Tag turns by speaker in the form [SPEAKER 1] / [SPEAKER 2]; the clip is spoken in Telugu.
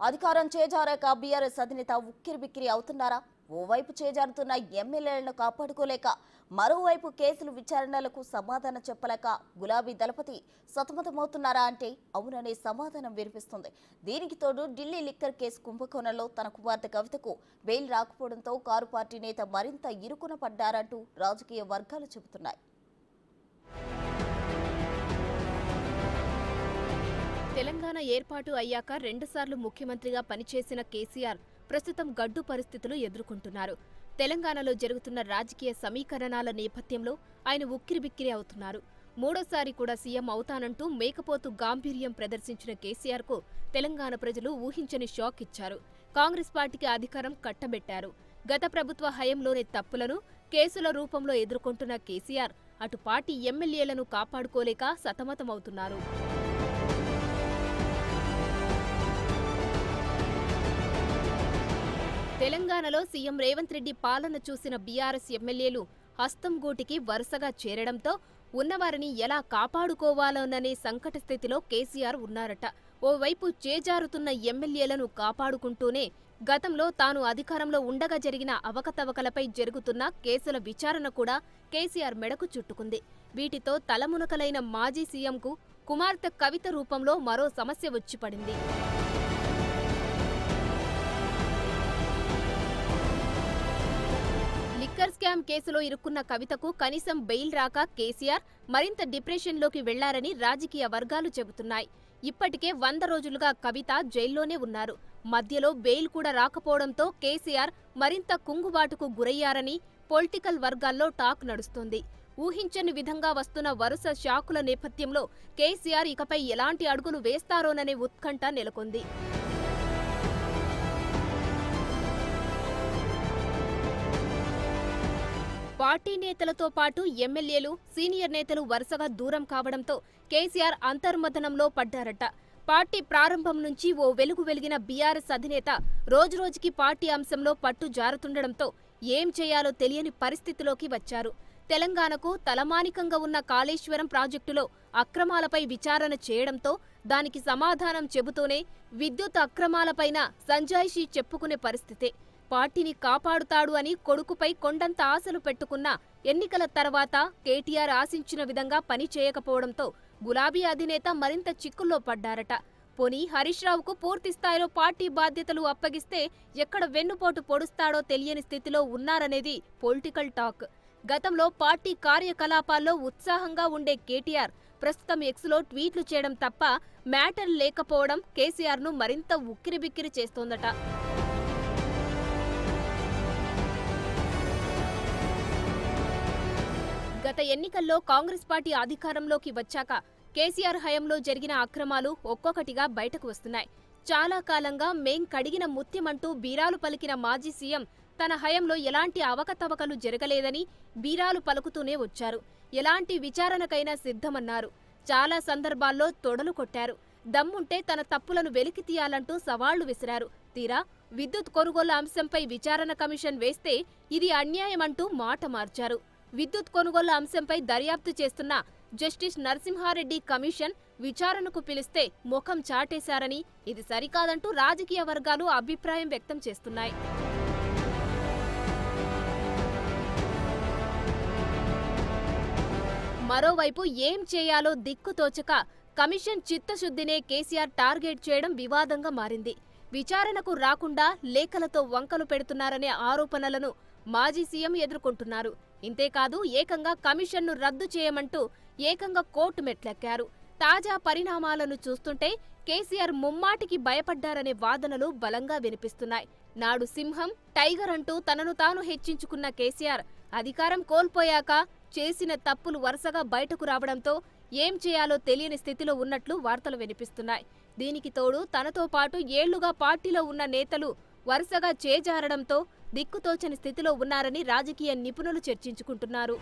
[SPEAKER 1] అధికారం చేజారాక బీఆర్ఎస్ అధినేత ఉక్కిరిబిక్కిరి అవుతున్నారా? ఓవైపు చేజారుతున్న ఎమ్మెల్యేలను కాపాడుకోలేక, మరోవైపు కేసులు విచారణలకు సమాధానం చెప్పలేక గులాబీ దళపతి సతమతమవుతున్నారా అంటే అవుననే సమాధానం వినిపిస్తుంది. దీనికి తోడు ఢిల్లీ లిక్కర్ కేసు కుంభకోణంలో తన కుమార్తె కవితకు బెయిల్ రాకపోవడంతో కారు పార్టీ నేత మరింత ఇరుకున పడ్డారంటూ రాజకీయ వర్గాలు చెబుతున్నాయి.
[SPEAKER 2] తెలంగాణ ఏర్పాటు అయ్యాక రెండుసార్లు ముఖ్యమంత్రిగా పనిచేసిన కేసీఆర్ ప్రస్తుతం గడ్డు పరిస్థితులు ఎదుర్కొంటున్నారు. తెలంగాణలో జరుగుతున్న రాజకీయ సమీకరణాల నేపథ్యంలో ఆయన ఉక్కిరిబిక్కిరి అవుతున్నారు. మూడోసారి కూడా సీఎం అవుతానంటూ మేకపోతు గాంభీర్యం ప్రదర్శించిన కేసీఆర్కు తెలంగాణ ప్రజలు ఊహించని షాక్ ఇచ్చారు. కాంగ్రెస్ పార్టీకి అధికారం కట్టబెట్టారు. గత ప్రభుత్వ హయంలోని తప్పులను కేసుల రూపంలో ఎదుర్కొంటున్న కేసీఆర్ అటు పార్టీ ఎమ్మెల్యేలను కాపాడుకోలేక సతమతమవుతున్నారు. తెలంగాణలో సీఎం రేవంత్ రెడ్డి పాలన చూసిన బీఆర్ఎస్ ఎమ్మెల్యేలు హస్తంగూటికి వరుసగా చేరడంతో ఉన్నవారిని ఎలా కాపాడుకోవాలోననే సంకట స్థితిలో కేసీఆర్ ఉన్నారట. ఓవైపు చేజారుతున్న ఎమ్మెల్యేలను కాపాడుకుంటూనే గతంలో తాను అధికారంలో ఉండగా జరిగిన అవకతవకలపై జరుగుతున్న కేసుల విచారణ కూడా కేసీఆర్ మెడకు చుట్టుకుంది. వీటితో తలమునకలైన మాజీ సీఎంకు కుమార్తె కవిత రూపంలో మరో సమస్య వచ్చిపడింది. లిక్కర్ స్కామ్ కేసులో ఇరుక్కున్న కవితకు కనీసం బెయిల్ రాక కేసీఆర్ మరింత డిప్రెషన్లోకి వెళ్లారని రాజకీయ వర్గాలు చెబుతున్నాయి. ఇప్పటికే 100 రోజులుగా కవిత జైల్లోనే ఉన్నారు. మధ్యలో బెయిల్ కూడా రాకపోవడంతో కేసీఆర్ మరింత కుంగుబాటుకు గురయ్యారని పొలిటికల్ వర్గాల్లో టాక్ నడుస్తోంది. ఊహించని విధంగా వస్తున్న వరుస షాకుల నేపథ్యంలో కేసీఆర్ ఇకపై ఎలాంటి అడుగులు వేస్తారోననే ఉత్కంఠ నెలకొంది. పార్టీ నేతలతో పాటు ఎమ్మెల్యేలు, సీనియర్ నేతలు వరుసగా దూరం కావడంతో కేసీఆర్ అంతర్మథనంలో పడ్డారట. పార్టీ ప్రారంభం నుంచి ఓ వెలుగు వెలిగిన బీఆర్ఎస్ అధినేత రోజురోజుకి పార్టీ అంశంలో పట్టు జారుతుండడంతో ఏం చేయాలో తెలియని పరిస్థితిలోకి వచ్చారు. తెలంగాణకు తలమానికంగా ఉన్న కాళేశ్వరం ప్రాజెక్టులో అక్రమాలపై విచారణ చేయడంతో దానికి సమాధానం చెబుతూనే విద్యుత్ అక్రమాలపైన సంజాయిషీ చెప్పుకునే పరిస్థితే. పార్టీని కాపాడుతాడు అని కొడుకుపై కొండంత ఆశలు పెట్టుకున్న ఎన్నికల తర్వాత కేటీఆర్ ఆశించిన విధంగా పని చేయకపోవడంతో గులాబీ అధినేత మరింత చిక్కుల్లో పడ్డారట. పోనీ హరీష్ రావుకు పూర్తిస్థాయిలో పార్టీ బాధ్యతలు అప్పగిస్తే ఎక్కడ వెన్నుపోటు పొడుస్తాడో తెలియని స్థితిలో ఉన్నారనేది పొలిటికల్ టాక్. గతంలో పార్టీ కార్యకలాపాల్లో ఉత్సాహంగా ఉండే కేటీఆర్ ప్రస్తుతం ఎక్స్లో ట్వీట్లు చేయడం తప్ప మ్యాటర్ లేకపోవడం కేసీఆర్ను మరింత ఉక్కిరిబిక్కిరి చేస్తోందట. గత ఎన్నికల్లో కాంగ్రెస్ పార్టీ అధికారంలోకి వచ్చాక కేసీఆర్ హయాంలో జరిగిన అక్రమాలు ఒక్కొక్కటిగా బయటకు వస్తున్నాయి. చాలా కాలంగా మేం కడిగిన ముత్యమంటూ బీరాలు పలికిన మాజీ సీఎం తన హయాంలో ఎలాంటి అవకతవకలు జరగలేదని బీరాలు పలుకుతూనే వచ్చారు. ఎలాంటి విచారణకైనా సిద్ధమన్నారు. చాలా సందర్భాల్లో తొడలు కొట్టారు. దమ్ముంటే తన తప్పులను వెలికి తీయాలంటూ సవాళ్లు విసిరారు. తీరా విద్యుత్ కొనుగోలు అంశంపై విచారణ కమిషన్ వేస్తే ఇది అన్యాయమంటూ మాట మార్చారు. విద్యుత్ కొనుగోలు అంశంపై దర్యాప్తు చేస్తున్న జస్టిస్ నరసింహారెడ్డి కమిషన్ విచారణకు పిలిస్తే ముఖం చాటేశారని, ఇది సరికాదంటూ రాజకీయ వర్గాలు అభిప్రాయం వ్యక్తం చేస్తున్నాయి. మరోవైపు ఏం చేయాలో దిక్కుతోచక కమిషన్ చిత్తశుద్ధినే కేసీఆర్ టార్గెట్ చేయడం వివాదంగా మారింది. విచారణకు రాకుండా లేఖలతో వంకలు పెడుతున్నారనే ఆరోపణలను మాజీ సీఎం ఎదుర్కొంటున్నారు. ఇంతేకాదు ఏకంగా కమిషన్ను రద్దు చేయమంటూ ఏకంగా కోర్టు మెట్లెక్కారు. తాజా పరిణామాలను చూస్తుంటే కేసీఆర్ ముమ్మాటికి భయపడ్డారనే వాదనలు బలంగా వినిపిస్తున్నాయి. నాడు సింహం, టైగర్ అంటూ తనను తాను హెచ్చించుకున్న కేసీఆర్ అధికారం కోల్పోయాక చేసిన తప్పులు వరుసగా బయటకు రావడంతో ఏం చేయాలో తెలియని స్థితిలో ఉన్నట్లు వార్తలు వినిపిస్తున్నాయి. దీనికి తోడు తనతో పాటు ఏళ్లుగా పార్టీలో ఉన్న నేతలు వరుసగా చేజారడంతో దిక్కుతోచని స్థితిలో ఉన్నారని రాజకీయ నిపుణులు చర్చించుకుంటున్నారు.